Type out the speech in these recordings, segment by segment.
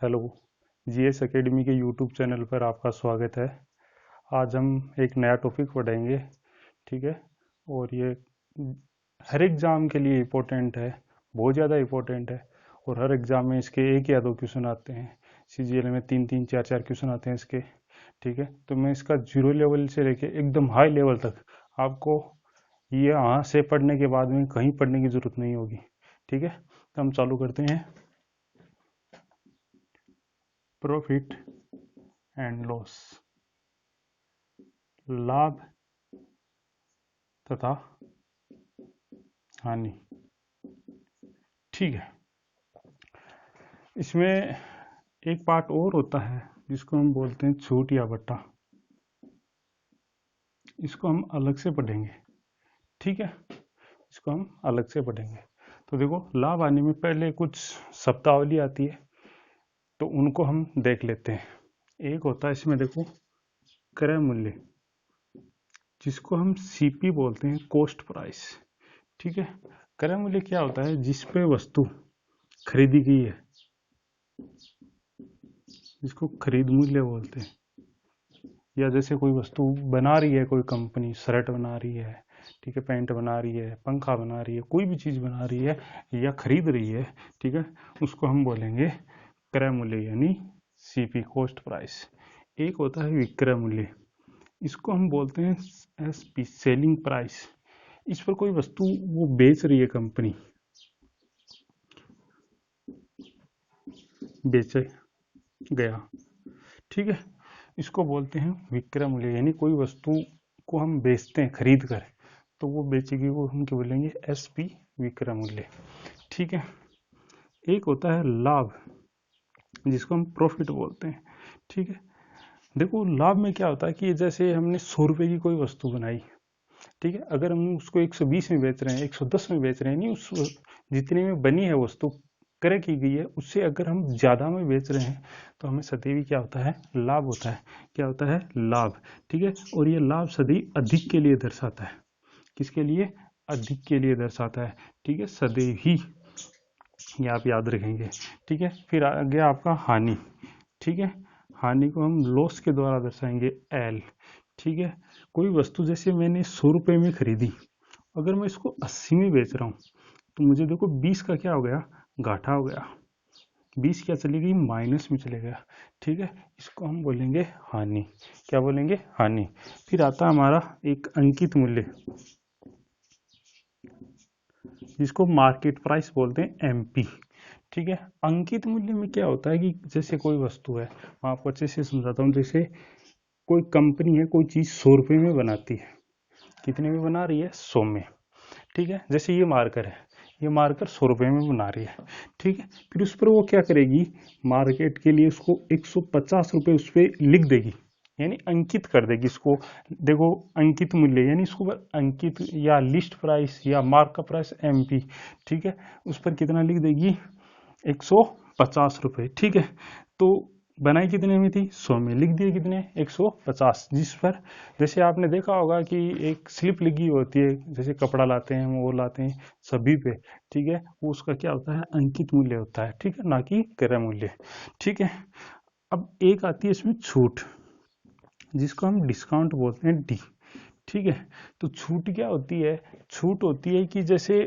Hello. GS academy के YouTube channel पर आपका स्वागत है। आज हम एक नया टॉपिक पढ़ेंगे। ठीक है। और ये हर एग्ज़ाम के लिए इम्पोर्टेंट है, बहुत ज़्यादा इम्पोर्टेंट है। और हर एग्ज़ाम में इसके एक या दो क्वेश्चन आते हैं। सीजीएल में तीन तीन चार चार क्वेश्चन आते हैं इसके। ठीक है। तो मैं इसका जीरो लेवल से लेके एकदम हाई लेवल तक आपको ये यहाँ से पढ़ने के बाद में कहीं पढ़ने की ज़रूरत नहीं होगी। ठीक है। तो हम चालू करते हैं। प्रॉफिट एंड लॉस, लाभ तथा हानि। ठीक है। इसमें एक पार्ट और होता है जिसको हम बोलते हैं छूट या बट्टा। इसको हम अलग से पढ़ेंगे। ठीक है। इसको हम अलग से पढ़ेंगे। तो देखो, लाभ आने में पहले कुछ शब्दावली आती है, तो उनको हम देख लेते हैं। एक होता है इसमें, देखो, क्रय मूल्य, जिसको हम सीपी बोलते हैं, कॉस्ट प्राइस। ठीक है। क्रय मूल्य क्या होता है? जिस पे वस्तु खरीदी गई है, जिसको खरीद मूल्य बोलते हैं। या जैसे कोई वस्तु बना रही है, कोई कंपनी शर्ट बना रही है, ठीक है, पैंट बना रही है, पंखा बना रही है, कोई भी चीज़ बना रही है या खरीद रही है, ठीक है, उसको हम बोलेंगे क्रय मूल्य, यानी सीपी, कॉस्ट प्राइस। एक होता है विक्रय मूल्य, इसको हम बोलते हैं एसपी, सेलिंग प्राइस। इस पर कोई वस्तु वो बेच रही है, कंपनी बेचे गया, ठीक है, इसको बोलते हैं विक्रय मूल्य। यानी कोई वस्तु को हम बेचते हैं खरीद कर, तो वो बेचेगी, वो हम क्या बोलेंगे? एसपी, विक्रय मूल्य। ठीक है। एक होता है लाभ, जिसको हम प्रॉफिट बोलते हैं। ठीक है। देखो, लाभ में क्या होता है कि जैसे हमने 100 रुपए की कोई वस्तु बनाई, ठीक है, अगर हम उसको 120 में बेच रहे हैं, 110 में बेच रहे हैं, नहीं, उस जितने में बनी है वस्तु, क्रय की गई है, उससे अगर हम ज्यादा में बेच रहे हैं, तो हमें सदैव ही क्या होता है? लाभ होता है। क्या होता है? लाभ। ठीक है। और ये लाभ सदैव अधिक के लिए दर्शाता है। किसके लिए? अधिक के लिए दर्शाता है। ठीक है, सदैव ही, ये आप याद रखेंगे। ठीक है। फिर आ गया आपका हानि। ठीक है। हानि को हम लॉस के द्वारा दर्शाएंगे, एल। ठीक है। कोई वस्तु जैसे मैंने 100 रुपए में खरीदी, अगर मैं इसको 80 में बेच रहा हूँ, तो मुझे देखो 20 का क्या हो गया? घाटा हो गया। 20 क्या चली गई? माइनस में चले गया। ठीक है। इसको हम बोलेंगे हानि। क्या बोलेंगे? हानि। फिर आता है हमारा एक अंकित मूल्य, जिसको मार्केट प्राइस बोलते हैं, एमपी। ठीक है। अंकित मूल्य में क्या होता है कि जैसे कोई वस्तु है, मैं आपको अच्छे से समझाता हूँ। जैसे कोई कंपनी है, कोई चीज 100 रुपए में बनाती है, कितने में बना रही है? 100 में। ठीक है। जैसे ये मार्कर है, ये मार्कर 100 रुपए में बना रही है। ठीक है। फिर उस पर वो क्या करेगी? मार्केट के लिए उसको 150 रुपए उस पर लिख देगी, यानी अंकित कर देगी इसको। देखो, अंकित मूल्य यानी इसको पर अंकित या लिस्ट प्राइस या मार्क का प्राइस, एमपी। ठीक है। उस पर कितना लिख देगी? 150 रुपए। ठीक है। तो बनाई कितने में थी? 100 में। लिख दिए कितने? 150। जिस पर जैसे आपने देखा होगा कि एक स्लिप लगी होती है, जैसे कपड़ा लाते हैं, वो लाते हैं सभी पे, ठीक है, वो उसका क्या होता है? अंकित मूल्य होता है। ठीक है, ना कि क्रय मूल्य। ठीक है। अब एक आती है इसमें छूट, जिसको हम डिस्काउंट बोलते हैं, डी। ठीक है। तो छूट क्या होती है? छूट होती है कि जैसे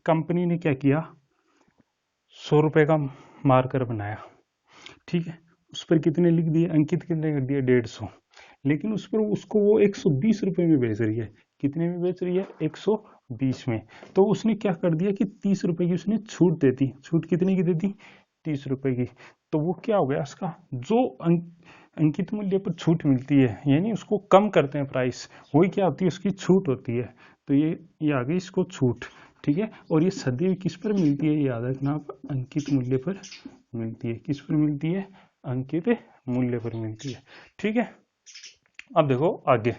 कंपनी ने क्या किया, 100 रुपए का मार्कर बनाया, ठीक है, उस पर कितने लिख दिए? अंकित कितने कर दिए? 150। लेकिन उस पर उसको वो 120 रुपए में बेच रही है। कितने में बेच रही है? 120 में। तो उसने क्या कर दिया कि 30 रुपए की उसने छूट देती। छूट कितने की देती? 30 रुपए की। तो वो क्या हो गया? उसका जो अंकित मूल्य पर छूट मिलती है, यानी उसको कम करते हैं प्राइस, वही क्या होती है? उसकी छूट होती है। तो ये आ गई इसको छूट। ठीक है। और ये सदैव किस पर मिलती है? याद रखना आप, अंकित मूल्य पर मिलती है। किस पर मिलती है? अंकित मूल्य पर मिलती है। ठीक है। अब देखो आगे।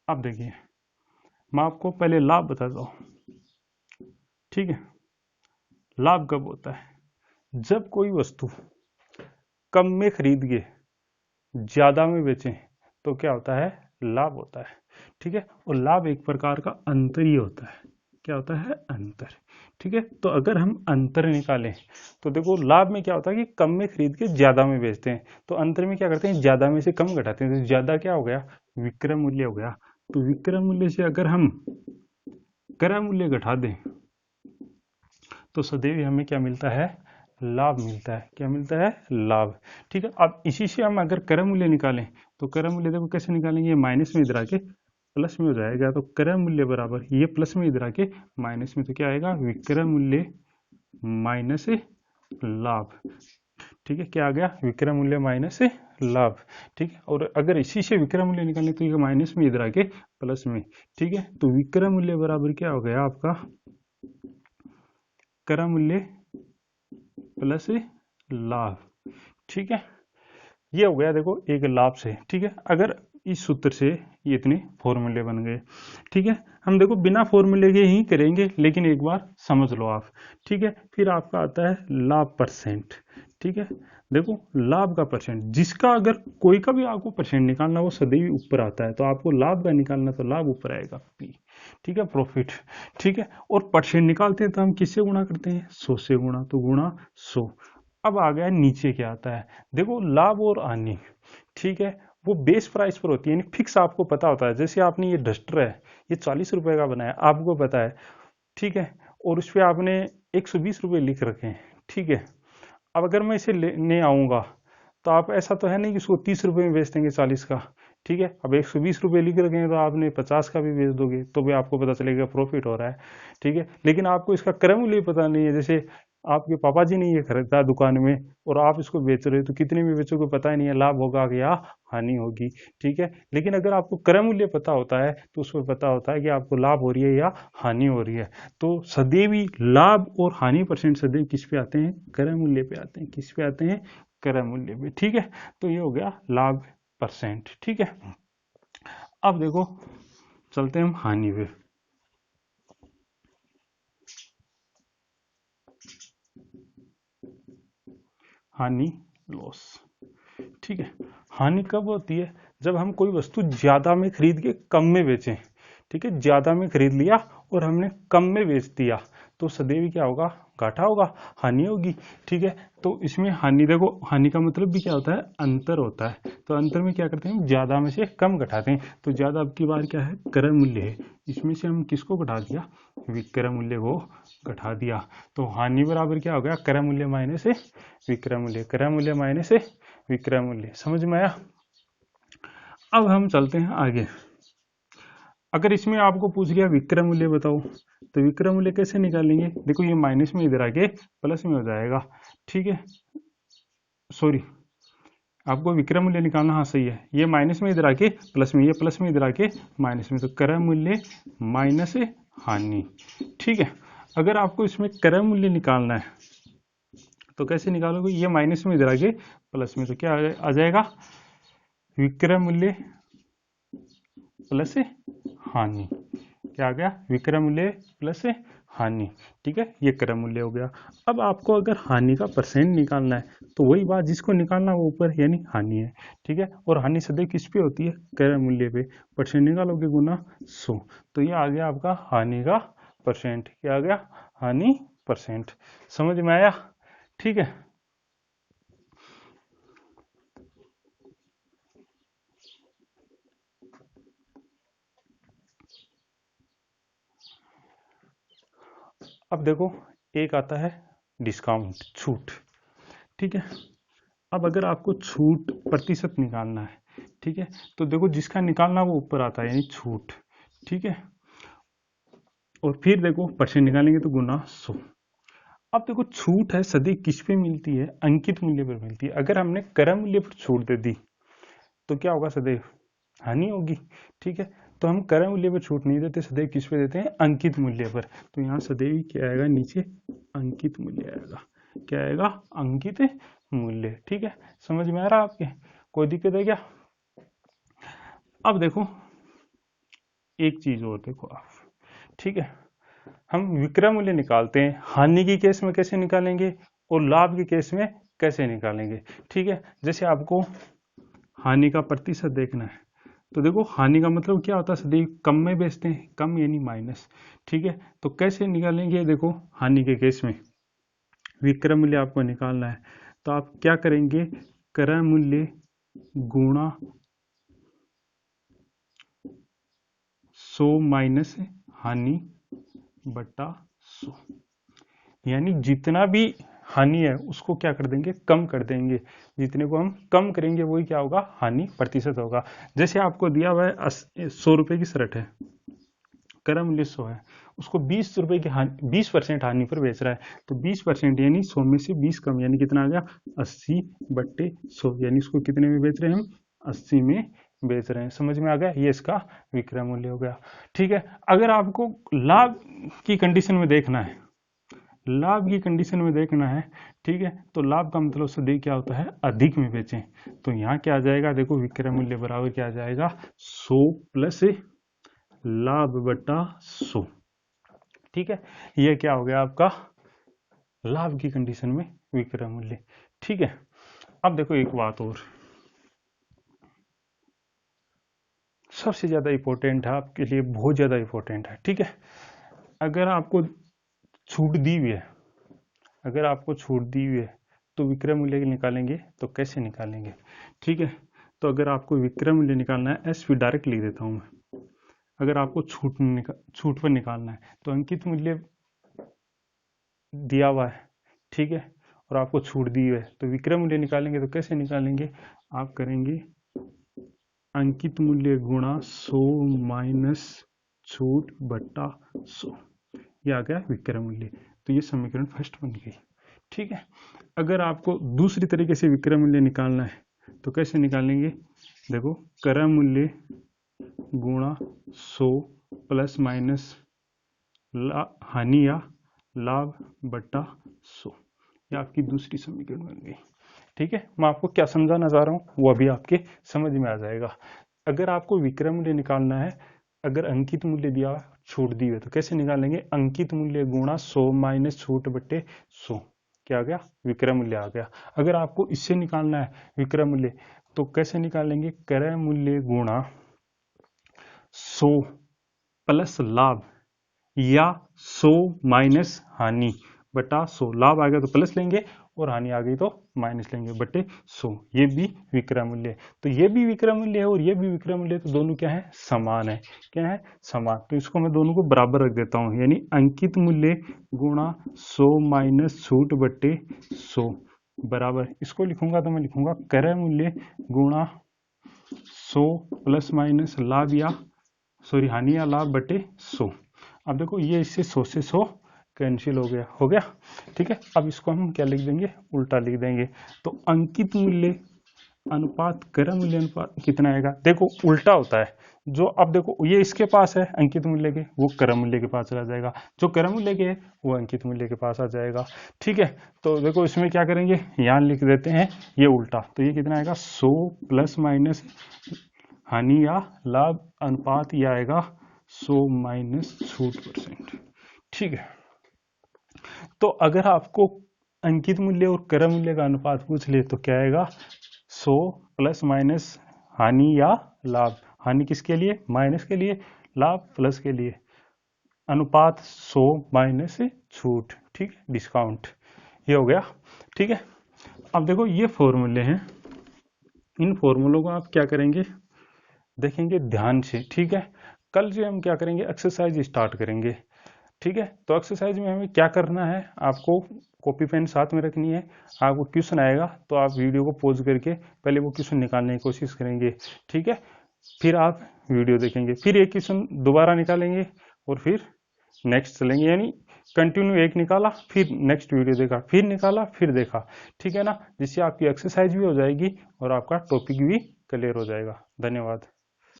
अब देखिए, मैं आपको पहले लाभ बताता हूँ। ठीक है। लाभ कब होता है? जब कोई वस्तु कम में खरीद के ज्यादा में बेचें तो क्या होता है, लाभ होता है। ठीक है, और लाभ एक प्रकार का अंतर ही होता है। क्या होता है, अंतर। ठीक है, तो अगर हम अंतर निकालें तो देखो लाभ में क्या होता है कि कम में खरीद के ज्यादा में बेचते हैं, तो अंतर में क्या करते हैं, ज्यादा में से कम घटाते हैं, तो ज्यादा क्या हो गया, विक्रय मूल्य हो गया। तो विक्रय मूल्य से अगर हम क्रय मूल्य घटा दें तो सदैव ही हमें क्या मिलता है, लाभ मिलता है। क्या मिलता है, लाभ। ठीक है, अब इसी से हम अगर क्रय मूल्य निकालें तो क्रय मूल्य देखो कैसे निकालेंगे, माइनस में इधर आके प्लस में हो जाएगा, तो क्रय मूल्य बराबर ये प्लस में इधर आके माइनस में, तो क्या आएगा, विक्रय मूल्य माइनस लाभ। ठीक है, क्या आ गया, विक्रय मूल्य माइनस लाभ। ठीक है, और अगर इसी से विक्रय मूल्य निकालें तो ये माइनस में इधर आके प्लस में। ठीक है, तो विक्रय मूल्य बराबर क्या हो गया आपका, क्रय मूल्य प्लस लाभ। ठीक है, ये हो गया देखो एक लाभ से। ठीक है, अगर इस सूत्र से ये इतने फॉर्मूले बन गए। ठीक है, हम देखो बिना फॉर्मूले के ही करेंगे, लेकिन एक बार समझ लो आप। ठीक है, फिर आपका आता है लाभ परसेंट। ठीक है, देखो लाभ का परसेंट, जिसका अगर कोई का भी आपको परसेंट निकालना वो सदैव ऊपर आता है, तो आपको लाभ का निकालना तो लाभ ऊपर आएगा पी। ठीक है, प्रॉफिट। ठीक है, और परसेंट निकालते हैं तो हम किससे गुणा करते हैं, 100 से गुणा, तो गुणा 100। अब आ गया नीचे क्या आता है, देखो लाभ और हानि। ठीक है, वो बेस प्राइस पर होती है, यानी फिक्स आपको पता होता है। जैसे आपने ये डस्टर है, ये 40 रुपए का बनाया, आपको पता है। ठीक है, और उस पर आपने 120 रुपए लिख रखे हैं। ठीक है, अब अगर मैं इसे लेने आऊंगा तो आप, ऐसा तो है नहीं कि उसको 30 रुपए में बेच देंगे 40 का। ठीक है, अब 120 रुपए लिख रखे हैं तो आपने 50 का भी बेच दोगे तो भी आपको पता चलेगा प्रॉफिट हो रहा है। ठीक है, लेकिन आपको इसका क्रय मूल्य पता नहीं है। जैसे आपके पापा जी ने ये खरीदा दुकान में और आप इसको बेच रहे हो, तो कितने में बेचोगे पता ही नहीं है, लाभ होगा या हानि होगी। ठीक है, लेकिन अगर आपको क्रय मूल्य पता होता है तो उसमें पता होता है कि आपको लाभ हो रही है या हानि हो रही है। तो सदैव ही लाभ और हानि परसेंट सदैव किस पे आते हैं, क्रय मूल्य पे आते हैं। किस पे आते हैं, क्रय मूल्य पे। ठीक है, तो ये हो गया लाभ परसेंट। ठीक है, अब देखो चलते हैं हम हानि पे। हानि, लॉस। ठीक है, हानि कब होती है, जब हम कोई वस्तु ज्यादा में खरीद के कम में बेचें। ठीक है, ज्यादा में खरीद लिया और हमने कम में बेच दिया, तो सदैव ही क्या होगा, घाटा होगा, हानि होगी। ठीक है, तो इसमें हानि, देखो हानि का मतलब भी क्या होता है, अंतर होता है। तो अंतर में क्या करते हैं, ज्यादा में से कम घटाते हैं। तो ज्यादा अब की बार क्या है, क्रय मूल्य है, इसमें से हम किसको घटा दिया, विक्रय मूल्य को घटा दिया। तो हानि बराबर क्या हो गया, क्रय मूल्य माइनस विक्रय मूल्य, क्रय मूल्य माइनस विक्रय मूल्य। समझ में आया। अब हम चलते हैं आगे। अगर इसमें आपको पूछ लिया विक्रय मूल्य बताओ, तो विक्रय मूल्य कैसे निकालेंगे, देखो ये माइनस में इधर आके प्लस में हो जाएगा। ठीक है, सॉरी, आपको विक्रय मूल्य निकालना, हाँ सही है, ये माइनस में इधर आके प्लस में, ये प्लस में इधर आके माइनस में, तो क्रय मूल्य माइनस हानि। ठीक है, अगर आपको इसमें क्रय मूल्य निकालना है तो कैसे निकालोगे, ये माइनस में इधर आके प्लस में, तो क्या आ जाएगा, विक्रय मूल्य प्लस हानि। क्या आ गया, विक्रय मूल्य प्लस हानि। ठीक है, ये क्रय मूल्य हो गया। अब आपको अगर हानि का परसेंट निकालना है तो वही बात, जिसको निकालना वो ऊपर यानी हानि है। ठीक है, और हानि सदैव किस पे होती है, क्रय मूल्य पे। परसेंट निकालोगे गुना 100, तो ये आ गया आपका हानि का परसेंट। क्या आ गया, हानि परसेंट। समझ में आया। ठीक है, अब देखो एक आता है डिस्काउंट, छूट। ठीक है, अब अगर आपको छूट प्रतिशत निकालना है, ठीक है, तो देखो जिसका निकालना वो ऊपर आता है यानी छूट। ठीक है, और फिर देखो परसेंट निकालेंगे तो गुना 100। अब देखो छूट है सदैव किस पे मिलती है, अंकित मूल्य पर मिलती है। अगर हमने क्रय मूल्य पर छूट दे दी तो क्या होगा, सदैव हानि होगी। ठीक है, तो हम क्रय मूल्य पर छूट नहीं देते, सदैव किस पे देते हैं, अंकित मूल्य पर। तो यहाँ सदैव क्या आएगा, नीचे अंकित मूल्य आएगा। क्या आएगा, अंकित मूल्य। ठीक है, समझ में आ रहा है आपके, कोई दिक्कत है क्या। अब देखो एक चीज और देखो आप। ठीक है, हम विक्रय मूल्य निकालते हैं, हानि की केस में कैसे निकालेंगे और लाभ के केस में कैसे निकालेंगे। ठीक है, जैसे आपको हानि का प्रतिशत देखना है तो देखो हानि का मतलब क्या होता है, सदैव कम में बेचते हैं, कम यानी माइनस। ठीक है, तो कैसे निकालेंगे, देखो हानि के केस में विक्रय मूल्य आपको निकालना है तो आप क्या करेंगे, क्रय मूल्य गुणा 100 माइनस हानि बटा 100, यानी जितना भी हानि है उसको क्या कर देंगे, कम कर देंगे। जितने को हम कम करेंगे वही क्या होगा, हानि प्रतिशत होगा। जैसे आपको दिया हुआ है 100 रुपए की शर्ट है, क्रय मूल्य 100 है, उसको 20 रुपए की हानि, 20% हानि पर बेच रहा है, तो 20% यानी 100 में से 20 कम, यानी कितना आ गया 80/100, यानी इसको कितने में बेच रहे हैं हम, 80 में बेच रहे हैं। समझ में आ गया, ये इसका विक्रय मूल्य हो गया। ठीक है, अगर आपको लाभ की कंडीशन में देखना है, लाभ की कंडीशन में देखना है, ठीक है, तो लाभ का मतलब सदैव क्या होता है, अधिक में बेचें। तो यहाँ क्या आ जाएगा, देखो विक्रय मूल्य बराबर क्या आ जाएगा, 100 प्लस लाभ बटा 100। ठीक है, ये क्या हो गया आपका लाभ की कंडीशन में विक्रय मूल्य। ठीक है, अब देखो एक बात और सबसे ज्यादा इंपॉर्टेंट है आपके लिए, बहुत ज्यादा इंपॉर्टेंट है। ठीक है, अगर आपको छूट दी हुई है, अगर आपको छूट दी हुई है तो विक्रय मूल्य निकालेंगे तो कैसे निकालेंगे। ठीक है, तो अगर आपको विक्रय मूल्य निकालना है, एसपी डायरेक्ट लिख देता हूं मैं। अगर आपको छूट पर निकालना है तो अंकित मूल्य दिया हुआ है, ठीक है, और आपको छूट दी है तो विक्रय मूल्य निकालेंगे तो कैसे निकालेंगे, आप करेंगे अंकित मूल्य गुणा 100 माइनस छूट बटा 100, ये आ गया विक्रय मूल्य। तो ये समीकरण फर्स्ट बन गई। ठीक है, अगर आपको दूसरी तरीके से विक्रय मूल्य निकालना है तो कैसे निकालेंगे, देखो क्रय मूल्य गुणा 100 प्लस माइनस हानि या लाभ बटा 100, ये आपकी दूसरी समीकरण बन गई। ठीक है, मैं आपको क्या समझाना चाह रहा हूँ वो अभी आपके समझ में आ जाएगा। अगर आपको विक्रय मूल्य निकालना है, अगर अंकित मूल्य दिया छूट दी है तो कैसे निकालेंगे, अंकित मूल्य गुणा 100 माइनस छूट बटे 100, क्या आ गया, विक्रय मूल्य आ गया। अगर आपको इससे निकालना है विक्रय मूल्य तो कैसे निकालेंगे, क्रय मूल्य गुणा 100 प्लस लाभ या 100 माइनस हानि बटा 100, लाभ आ गया तो प्लस लेंगे और हानि आ गई तो माइनस लेंगे बटे 100, ये भी विक्रय मूल्य है। तो ये भी विक्रय मूल्य है और ये भी विक्रय मूल्य है, तो दोनों क्या है, समान है। क्या है, समान। तो इसको मैं दोनों को बराबर रख देता हूं, यानी अंकित मूल्य गुणा 100 माइनस छूट बटे 100 बराबर, इसको लिखूंगा तो मैं लिखूंगा क्रय मूल्य गुणा 100 प्लस माइनस लाभ या हानि या लाभ बटे 100। अब देखो ये इससे 100 से 100 कैंसिल हो गया। ठीक है, अब इसको हम क्या लिख देंगे, उल्टा लिख देंगे। तो अंकित मूल्य अनुपात क्रय मूल्य अनुपात कितना आएगा, देखो उल्टा होता है। जो अब देखो ये इसके पास है अंकित मूल्य के, वो क्रय मूल्य के पास चला जाएगा, जो क्रय मूल्य के है वो अंकित मूल्य के पास आ जाएगा। ठीक है, तो देखो इसमें क्या करेंगे, यहाँ लिख देते हैं ये उल्टा, तो ये कितना आएगा 100 प्लस माइनस हानि या लाभ अनुपात, ये आएगा 100 माइनस छूट %। ठीक है, तो अगर आपको अंकित मूल्य और क्रय मूल्य का अनुपात पूछ ले तो क्या आएगा, 100 प्लस माइनस हानि या लाभ, हानि किसके लिए, माइनस के लिए, लाभ प्लस के लिए, अनुपात 100 माइनस छूट, ठीक, डिस्काउंट, ये हो गया। ठीक है, अब देखो ये फॉर्मूले हैं, इन फॉर्मूलों को आप क्या करेंगे, देखेंगे ध्यान से। ठीक है, कल से हम क्या करेंगे, एक्सरसाइज स्टार्ट करेंगे। ठीक है, तो एक्सरसाइज में हमें क्या करना है, आपको कॉपी पेन साथ में रखनी है, आपको क्वेश्चन आएगा तो आप वीडियो को पॉज करके पहले वो क्वेश्चन निकालने की कोशिश करेंगे। ठीक है, फिर आप वीडियो देखेंगे, फिर एक क्वेश्चन दोबारा निकालेंगे और फिर नेक्स्ट चलेंगे, यानी कंटिन्यू एक निकाला फिर नेक्स्ट वीडियो देखा, फिर निकाला फिर देखा। ठीक है ना, जिससे आपकी एक्सरसाइज भी हो जाएगी और आपका टॉपिक भी क्लियर हो जाएगा। धन्यवाद।